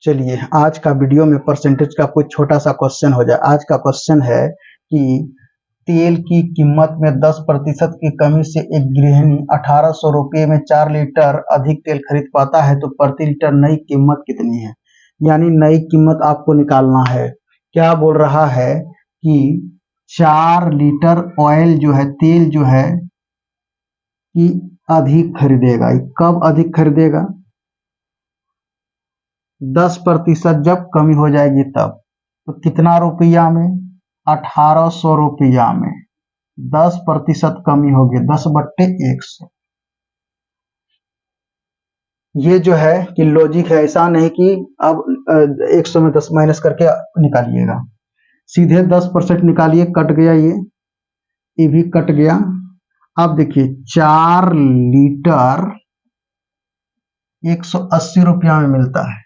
चलिए आज का वीडियो में परसेंटेज का कुछ छोटा सा क्वेश्चन हो जाए। आज का क्वेश्चन है कि तेल की कीमत में 10% की कमी से एक गृहिणी 1800 रुपये में 4 लीटर अधिक तेल खरीद पाता है, तो प्रति लीटर नई कीमत कितनी है। यानी नई कीमत आपको निकालना है। क्या बोल रहा है कि 4 लीटर ऑयल जो है, तेल जो है कि अधिक खरीदेगा। कब अधिक खरीदेगा? 10% जब कमी हो जाएगी तब। तो कितना रुपया में? 1800 रुपया में 10% कमी होगी, 10/100। ये जो है कि लॉजिक है, ऐसा नहीं कि अब 100 में 10 माइनस करके निकालिएगा। सीधे 10% निकालिए, कट गया ये भी कट गया। अब देखिए 4 लीटर 180 रुपया में मिलता है।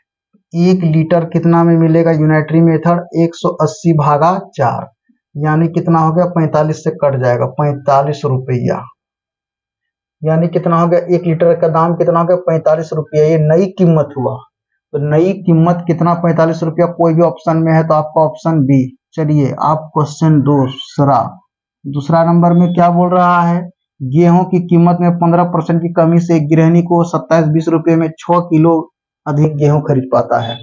1 लीटर कितना में मिलेगा? यूनाइटरी मेथड 180 भागा 4, यानी कितना हो गया? 45 से कट जाएगा, 45 रुपया। यानी कितना हो गया? 1 लीटर का दाम कितना हो गया? 45 रुपया। ये नई कीमत हुआ। तो नई कीमत कितना? 45 रुपया। कोई भी ऑप्शन में है तो आपका ऑप्शन बी। चलिए आप क्वेश्चन दूसरा नंबर में क्या बोल रहा है? गेहूं की कीमत में 15% की कमी से गृहिणी को 27-20 रुपये में 6 किलो अधिक गेहूं खरीद पाता है।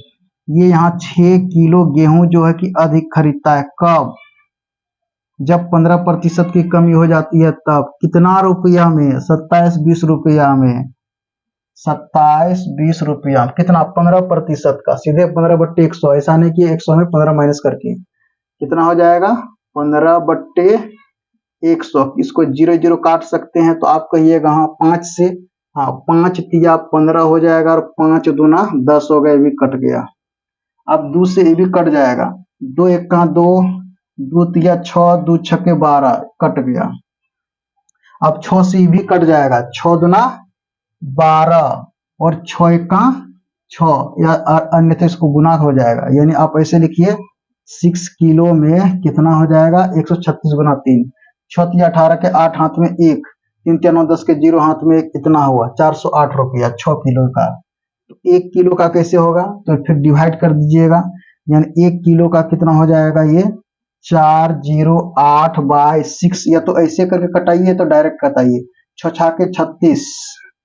ये यहाँ 6 किलो गेहूं जो है कि अधिक खरीदता है। कब? जब 15% की कमी हो जाती है तब। कितना रुपया में? 27-20 रुपया में। 27-20 रुपया कितना? 15% का। सीधे 15/100, ऐसा नहीं कि 100 में 15 माइनस करके। कितना हो जाएगा? 15/100। इसको 0 काट सकते हैं तो आप कहिएगा हाँ 5 से। हाँ 5 तिया 15 हो जाएगा और 5 दूना 10 हो गया, ये भी कट गया। अब 2 से ये भी कट जाएगा। 2 1 2, 2 तिया 6, 2 छक्के 12, कट गया। अब 6 से ये भी कट जाएगा, 6 दूना 12 और 6 1 6, या अन्यथा इसको गुना हो जाएगा। यानी आप ऐसे लिखिए 6 किलो में कितना हो जाएगा? 136 गुना 3। 6 तिया 18 के 8 हाथ में 1, 3 तिया 9 10 के 0 हाथ में 1, इतना हुआ 408 रुपया 6 किलो का। तो 1 किलो का कैसे होगा? तो फिर डिवाइड कर दीजिएगा। यानी 1 किलो का कितना हो जाएगा? ये 408/6, या तो ऐसे करके कटाइए तो डायरेक्ट कटाइए। 6 6 के 36,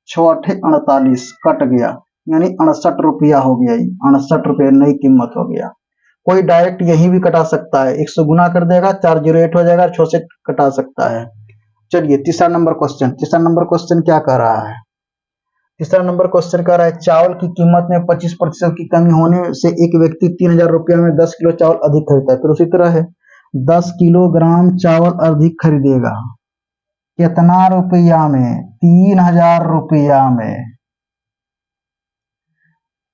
6 8 48, कट गया। यानी 68 रुपया हो गया। 68 रुपये नई कीमत हो गया। कोई डायरेक्ट यही भी कटा सकता है, 100 गुना कर देगा 408 हो जाएगा, 6 से कटा सकता है। चलिए तीसरा नंबर क्वेश्चन क्या कर रहा है? तीसरा नंबर क्वेश्चन कह रहा है चावल की कीमत में 25% की कमी होने से एक व्यक्ति 3000 रुपया में 10 किलो चावल अधिक खरीदता है। फिर उसी तरह है 10 किलोग्राम चावल अधिक खरीदेगा। कितना रुपया में? 3000 रुपया में।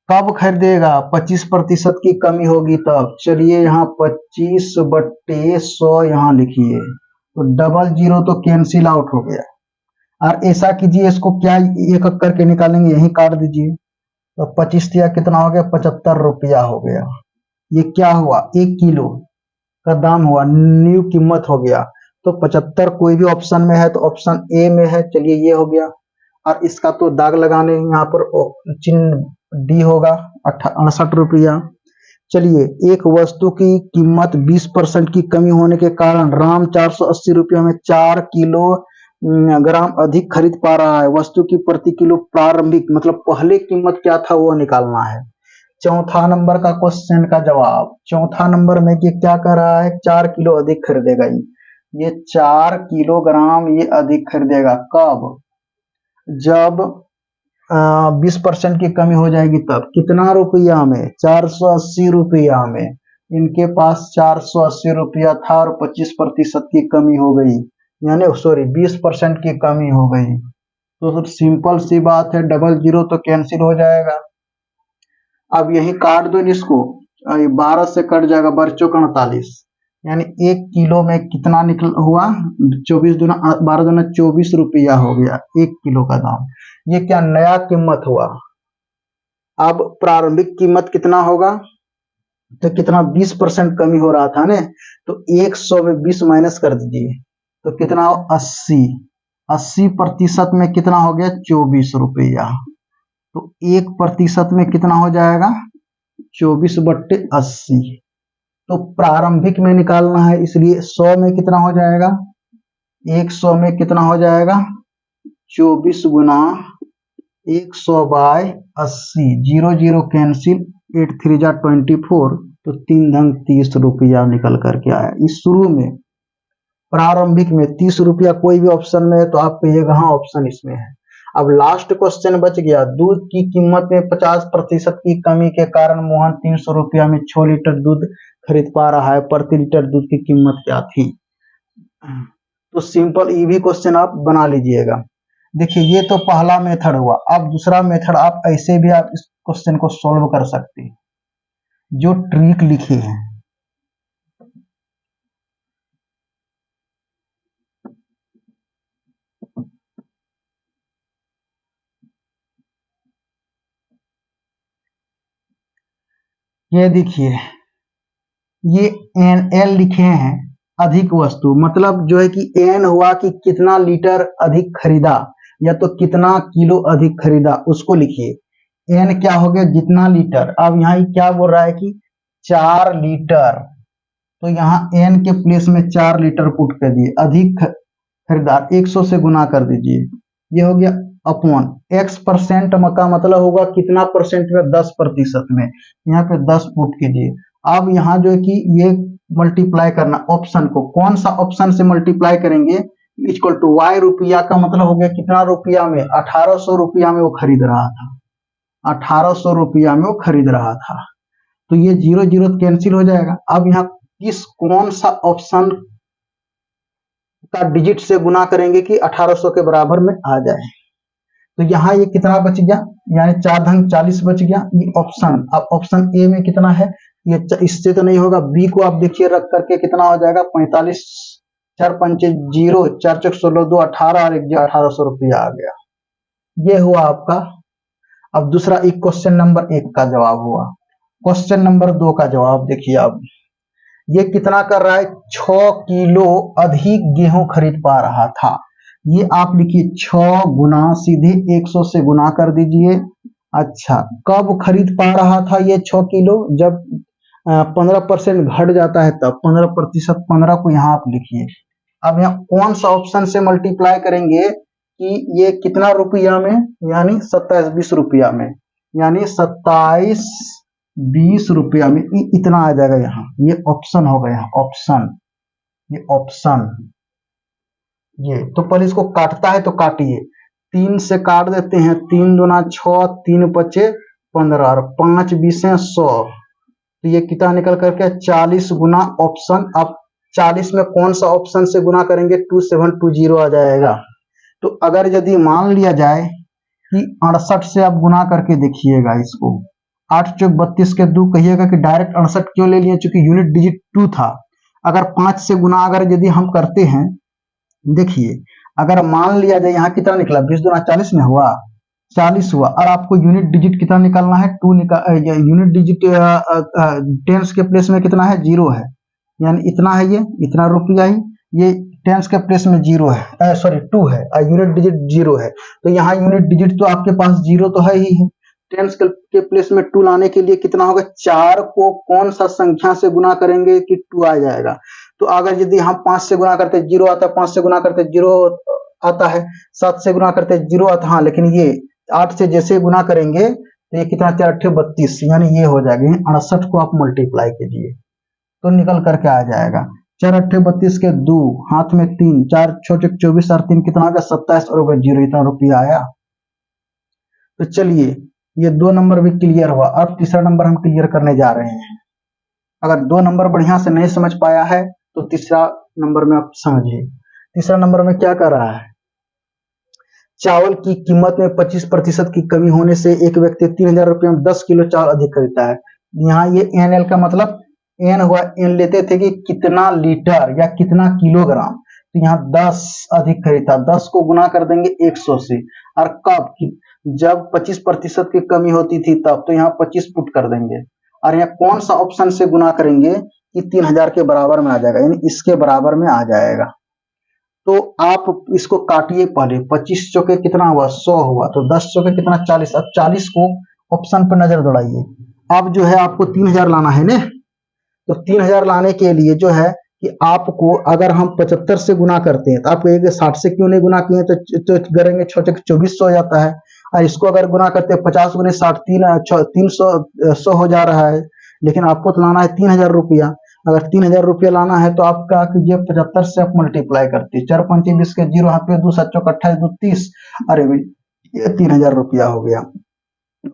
कब खरीदेगा? 25% की कमी होगी तब। चलिए यहाँ 25/100 यहाँ लिखिए, तो डबल 0 तो कैंसिल आउट हो गया। और ऐसा कीजिए, इसको क्या एक एक करके निकालेंगे, यही काट दीजिए। तो 25 तिया कितना हो गया? 75 रुपया हो गया। ये क्या हुआ? 1 किलो का दाम हुआ, न्यू कीमत हो गया। तो 75 कोई भी ऑप्शन में है तो ऑप्शन ए में है। चलिए ये हो गया। और इसका तो दाग लगाने यहाँ पर चिन्ह डी होगा, 68 रुपया। चलिए एक वस्तु की कीमत 20% की कमी होने के कारण राम 480 रुपया में 4 किलो ग्राम अधिक खरीद पा रहा है। वस्तु की प्रति किलो प्रारंभिक मतलब पहले कीमत क्या था वो निकालना है। चौथा नंबर का क्वेश्चन का जवाब, चौथा नंबर में कि क्या कर रहा है? 4 किलो अधिक खरीदेगा। ये 4 किलोग्राम ये अधिक खरीदेगा। कब? जब 20% की कमी हो जाएगी तब। कितना रुपया में? 480 रुपया में। इनके पास 480 रुपया था और 25% की कमी हो गई, यानी सॉरी 20% की कमी हो गई। तो सिंपल सी बात है, डबल 0 तो कैंसिल हो जाएगा। अब यही काट दो इसको, 12 से कट जाएगा, 12×48, यानी 1 किलो में कितना निकल हुआ? 24 दूना 12 दूना 24 रुपया हो गया 1 किलो का दाम। ये क्या नया कीमत हुआ। अब प्रारंभिक कीमत कितना होगा? तो कितना? 20% कमी हो रहा था ना, तो 100 में 20 माइनस कर दीजिए तो कितना हो? 80। 80% में कितना हो गया? 24 रुपया। तो 1% में कितना हो जाएगा? 24/80। तो प्रारंभिक में निकालना है, इसलिए 100 में कितना हो जाएगा, 100 में कितना हो जाएगा, 24 गुना 100/80, 0 0 कैंसिल, 8 3 जा 24, तो 3 धन 30 रुपया निकल करके आया। इस शुरू में प्रारंभिक में 30 रुपया कोई भी ऑप्शन में है तो आप कहिएगा हाँ ऑप्शन इसमें है। अब लास्ट क्वेश्चन बच गया, दूध की कीमत में 50% की कमी के कारण मोहन 300 रुपया में 6 लीटर दूध खरीद पा रहा है, प्रति लीटर दूध की कीमत क्या थी। तो सिंपल इजी क्वेश्चन आप बना लीजिएगा। देखिए ये तो पहला मेथड हुआ। अब दूसरा मेथड आप ऐसे भी आप इस क्वेश्चन को सॉल्व कर सकते हैं, जो ट्रिक लिखी है। ये देखिए, ये NL लिखे हैं, अधिक वस्तु, मतलब जो है कि N हुआ कि कितना लीटर अधिक खरीदा या तो कितना किलो अधिक खरीदा, उसको लिखिए। N क्या हो गया, जितना लीटर। अब यहाँ क्या बोल रहा है कि 4 लीटर, तो यहाँ N के प्लेस में 4 लीटर पुट कर दिए। अधिक खरीदार 100 से गुना कर दीजिए, ये हो गया अपॉन X% का मतलब होगा कितना परसेंट में, 10% में, यहाँ पे 10 पुट कीजिए। अब यहाँ जो है कि ये मल्टीप्लाई करना ऑप्शन को, कौन सा ऑप्शन से मल्टीप्लाई करेंगे, इक्वल टू Y रुपया का मतलब हो गया कितना रुपया में, 1800 रुपया में वो खरीद रहा था, 1800 रुपया में वो खरीद रहा था। तो ये 0 0 कैंसिल हो जाएगा। अब यहाँ किस कौन सा ऑप्शन का डिजिट से गुना करेंगे कि 1800 के बराबर में आ जाए। तो यहाँ ये कितना बच गया, यानी 4 धन 40 बच गया, ये ऑप्शन। अब ऑप्शन ए में कितना है, ये इससे तो नहीं होगा, बी को आप देखिए रख करके कितना हो जाएगा, 45 4 5 0 4 4 16 2 18 और 1800 रुपया आ गया। ये हुआ आपका। अब दूसरा एक क्वेश्चन नंबर 1 का जवाब हुआ। क्वेश्चन नंबर 2 का जवाब देखिए। अब ये कितना कर रहा है, 6 किलो अधिक गेहूं खरीद पा रहा था। ये आप लिखिए 6 गुना सीधे 100 से गुना कर दीजिए। अच्छा, कब खरीद पा रहा था ये 6 किलो, जब 15% घट जाता है तब 15%, 15 को यहाँ आप लिखिए। अब यहाँ कौन सा ऑप्शन से मल्टीप्लाई करेंगे कि ये कितना रुपया में, यानी 27 20 रुपया में, यानी 27 20 रुपया में इतना आ जाएगा। यहाँ ये ऑप्शन हो गया, ऑप्शन, ये ऑप्शन। ये तो पहले इसको काटता है तो काटिए, 3 से काट देते हैं, 3 दूना 6, 3 पचे 15 और 5 20 100, तो ये कितना निकल करके 40 गुना ऑप्शन। अब 40 में कौन सा ऑप्शन से गुना करेंगे, 2720 आ जाएगा। तो अगर यदि मान लिया जाए कि 68 से आप गुना करके देखिएगा इसको, 8 चौक 32 के 2 कहिएगा कि डायरेक्ट 68 क्यों ले लिए, चूंकि यूनिट डिजिट 2 था। अगर 5 से गुना अगर यदि हम करते हैं, देखिए अगर मान लिया जाए यहाँ कितना निकला, 20 दूना 40 में हुआ, 40 हुआ, और आपको यूनिट डिजिट कितना निकालना है, 2 निकाल, यूनिट डिजिट टेंस के प्लेस में कितना है, 0 है, यानी इतना है, ये इतना रुपया ही, ये टेंस के प्लेस में 0 है, सॉरी 2 है, यूनिट डिजिट 0 है, तो यहाँ यूनिट डिजिट तो आपके पास 0 तो है ही है। टेंस के प्लेस में 2 लाने के लिए कितना होगा, 4 को कौन सा संख्या से गुना करेंगे कि 2 आ जाएगा। तो अगर यदि हम 5 से गुना करते 0 आता है, 5 से गुना करते 0 आता है, 7 से गुना करते 0 आता है, हाँ, लेकिन ये 8 से जैसे गुना करेंगे तो ये कितना, 4 8 32, यानी ये हो जाएगा। 68 को आप मल्टीप्लाई कीजिए तो निकल करके आ जाएगा, 4 8 32 के 2, हाथ में 3, 4 6 24 और 3 कितना आ गया, 27 और 0 इतना रुपया आया। तो चलिए ये 2 नंबर भी क्लियर हुआ। अब तीसरा नंबर हम क्लियर करने जा रहे हैं। अगर 2 नंबर बढ़िया से नहीं समझ पाया है तो तीसरा नंबर में आप समझिए। तीसरा नंबर में क्या कर रहा है, चावल की कीमत में 25% की कमी होने से एक व्यक्ति 3000 रुपये में 10 किलो चावल अधिक खरीदता है। यहाँ ये NL का मतलब एन हुआ, एन लेते थे कि कितना लीटर या कितना किलोग्राम, तो यहाँ 10 अधिक खरीदता, 10 को गुना कर देंगे 100 से, और कब, जब 25% की कमी होती थी तब, तो यहाँ 25 पुट कर देंगे, और यहाँ कौन सा ऑप्शन से गुना करेंगे कि 3000 के बराबर में आ जाएगा, यानी इसके बराबर में आ जाएगा। तो आप इसको काटिए पहले, 25 चौके कितना हुआ, 100 हुआ, तो 10 चौके कितना, 40। अब 40 को ऑप्शन पर नजर दौड़ाइए, अब जो है आपको 3000 लाना है ना, तो 3000 लाने के लिए जो है कि आपको अगर हम 75 से गुना करते हैं तो आपको एक 60 से क्यों नहीं गुना किए, तो करेंगे 2400 हो जाता है। और इसको अगर गुना करते हैं 50 गुने 60 300 हो जा रहा है, लेकिन आपको तो लाना है 3000 रुपया। अगर 3000 रुपया लाना है तो आप क्या कीजिए, 75 से आप मल्टीप्लाई करते, 4 5 20 के 0 हाथ में 2 7 चौक 28 2 30, अरे ये 3000 रुपया हो गया।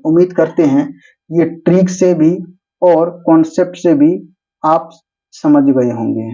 उम्मीद करते हैं ये ट्रिक से भी और कॉन्सेप्ट से भी आप समझ गए होंगे।